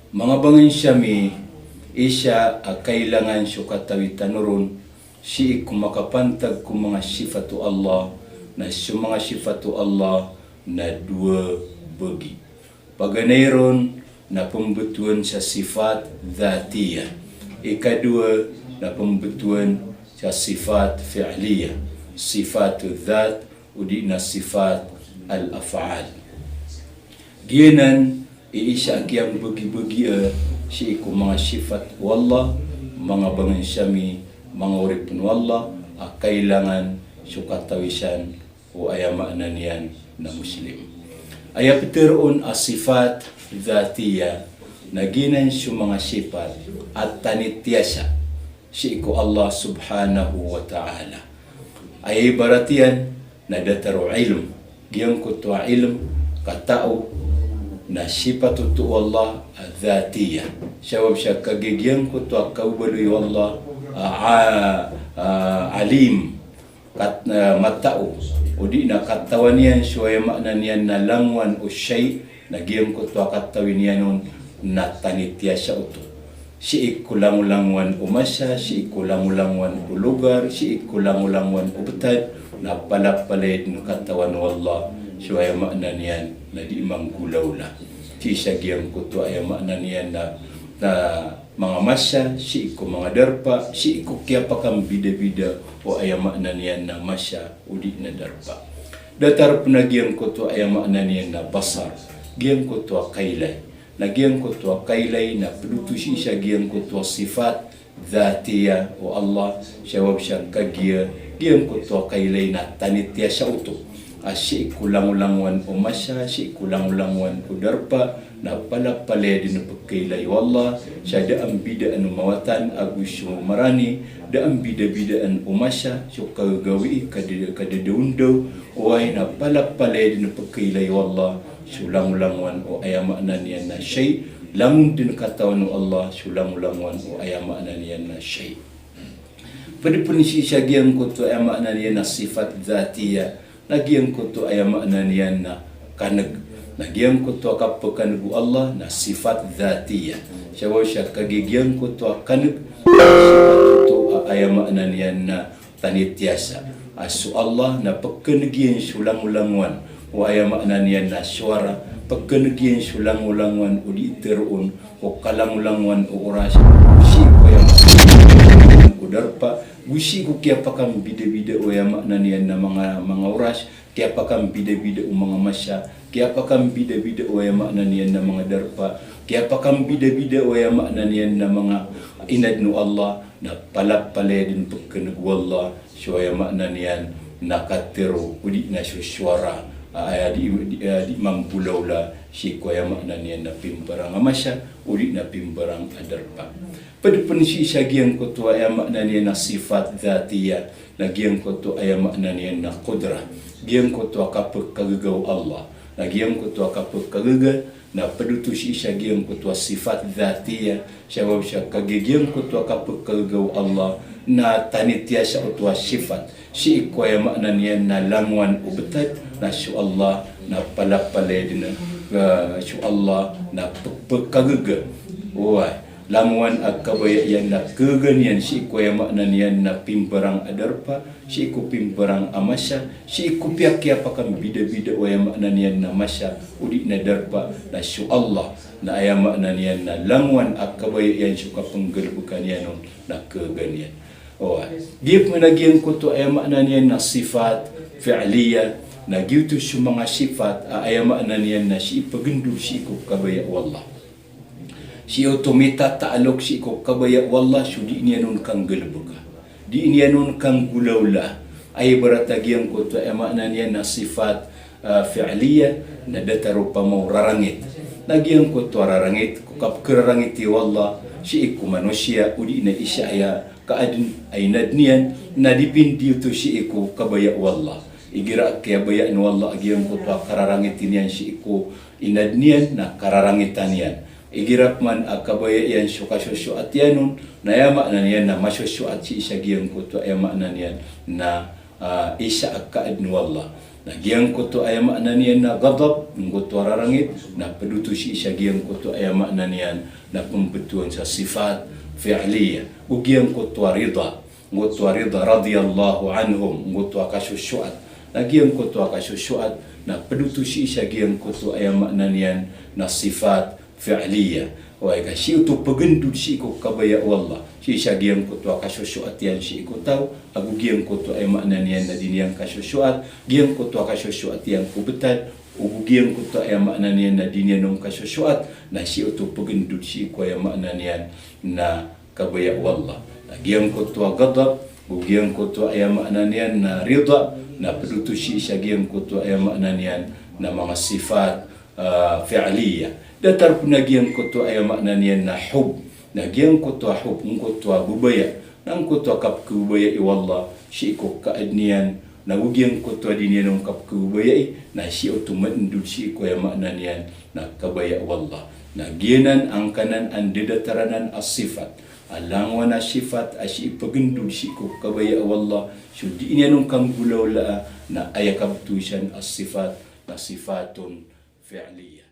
Mga bangin siyami, isya kailangan siya katawitan ron, siya kumakapantag kung mga sifatu Allah, na siya mga sifatu Allah na dua bagi. Paganayron na pembetuan sa sifat dhatiyah. Ikadua na pembetuan sa sifat fi'liyah. Sifatu dhat udi na sifat al-af'al. Giyanan, iisya kiyang bagi-bagi si iku mga sifat wallah, mga bangan syami, mga uripun wallah, kailangan sukatawisan o ayamaknan yan na Muslim. Aya piteroon sifat dhatiyah, naginan siya mga sifat at tanityasa si iku Allah subhanahu wa ta'ala. Ay baratian na dataru ilm, giyang kutua ilm, katao, na sifatu tu Allah dhatiyah. Syawab siya kagigyan ko to kaubaluy Allah alim kat matao. Udi na katawanian siya makna niyan na langwan o shay na giyang ko to katawinian nun na tanitya siya uto. Si ikulang-ulangwan umasya, si ikulang-ulangwan ulugar, si ikulang-ulangwan ubetad na palapalid ng katawan wallah. Siya makna niyan na di manggulaw la. Si sagyang kuto ay makna niyan na mga masya, si iku mga darpa, si iku kaya pakam bida-bida o ay makna niyan na masya o di na darpa. Datar penagyang kuto ay makna niyan na basar, giyang kuto kailay. Nagyang kuto kailay na pedutu si sagyang kuto sifat dhatiyah o Allah, syawab siyang kagya, giyang kuto kailay na tanitya siya uto. Si kulang-ulangwan umasya, si kulang-ulangwan udarpa, na palapale din pagkailay wallah, siya daang bidaan umawatan, agusyo marani, daang bida-bidaan umasya, so kagawi, kadadaundaw, uway na palapale din pagkailay wallah, sulang-ulangwan o ayamaknan niyan na shay, langun din katawan ng Allah, sulang-ulangwan o ayamaknan niyan na shay. Pwede po siya giyang ko to ayamaknan niyan na sifat dhatiyah, nagyang ko to ayamaknan niyan na kanag, nagyang ko to kapagkanagu Allah na sifat dhatiyah. Siya kagigyan ko to kanag, sifat to ayamaknan niyan na tanityasa. Asu Allah na pagkanagyan sulang-ulangwan o ayamaknan niyan na suara, pagkanagyan sulang-ulangwan o diiteroon o kalang-ulangwan o orasya, si ko ayamaknan udarpa, gusi ko kaya pakam bida-bida o ayamaknan niyan na mga oras, kaya pakam bida-bida o mga masya, kaya pakam bida-bida o ayamaknan niyan na mga darpa, kaya pakam bida-bida o ayamaknan niyan na mga inadno Allah, na palapale din pagkanagwallah, so ayamaknan niyan nakatero, udi na suara, di mampulaw la, si ko ayamaknan niyan na pimparang amasya, udi na pimparang adarpa. Pada pensi sagiang ko to ayamaknan niyan na sifat dhatiyah, nagyang ko to ayamaknan niyan na qudrah, giyang ko to kapagkagagaw Allah, nagyang ko to kapagkagagal, na padutu si sagiang ko to sifat dhatiyah, syawab siya kagigiyang ko to kapagkagagaw Allah, na tanitya siya o to sifat, si iko ayamaknan niyan na langwan ubetad, na su Allah na palapale din su Allah na pagkagagal, uway. Lamuan kabayan na keganian si iku ayamaknan niyan na pimperang adarpa, si iku pimperang amasya, si iku piakya pakam bida-bida o ayamaknan niyan na masya, udi na darpa, na su Allah na ayamaknan niyan na lamuan kabayan suka penggerbukan yan na keganian. Oh, dia menagih ko to ayamaknan niyan na sifat fi'liyah, na gitu su mga sifat ayamaknan niyan na si pagendu si iku kabaya wallah. Si otomita ta'alok si ko kabaya wallah, so di niyanun kang galbuka, di niyanun kang gulawla, ay baratagyan ko to ayamaknan niyan na sifat fi'liyah, na dataro pa mo rarangit, nagyan ko to rarangit, kukap kerarangit wallah, si iku manusia, udi na isya ay kaadin ay nadniyan, na dipindi to si iku kabaya wallah, igira kaya bayaan wallah, agyan ko to kararangitin yan si iku inadniyan na kararangitan yan. Igirap man kabaya yan syukasyo at yanun, na yamaknan yan na masyosyo at si isagiyang ko to ayamaknan yan na isa akaad wallah. na giang ko to ay makna niyan na ghadab ngot wararangit na pedutusi siya giang ko to ay makna niyan na pembetuan sa sifat fi'liyah u giang ko to ridha ngot ridha radhiyallahu anhum ngot akasyuat na giang ko to akasyuat na pedutusi siya giang ko to ay makna niyan na sifat fi'liyah wai ka si tu pegendut si ko kabaya wallah si syagiam ko tu akasyuat yang si ko tahu aku giam ko tu ai makna nian na dinian kasyuat giam ko tu akasyuat yang ku betal aku giam ko tu ai makna nian na dinian nom kasyuat na si tu pegendut si ko ai makna nian na kabaya wallah giam ko tu ghadab giam ko tu ai makna nian na ridha na pedutu si syagiam ko tu ai makna nian na mga sifat fi'liyah datar punagian ko to ay makna niyan na hub nagian ko to hub ko to bubaya nang ko to kap ku bubaya i wallah si ko kaadnian nagugian ko to dinian ng kap ku bubaya na si otomatik si ko ay makna niyan na kabaya wallah nagianan ang kanan ande dataranan as-sifat alangwa na sifat asi pagindul si ko kabaya wallah so di niyan ng kang gulaw la na ayakab tuisan as-sifat na sifatun fi'liyah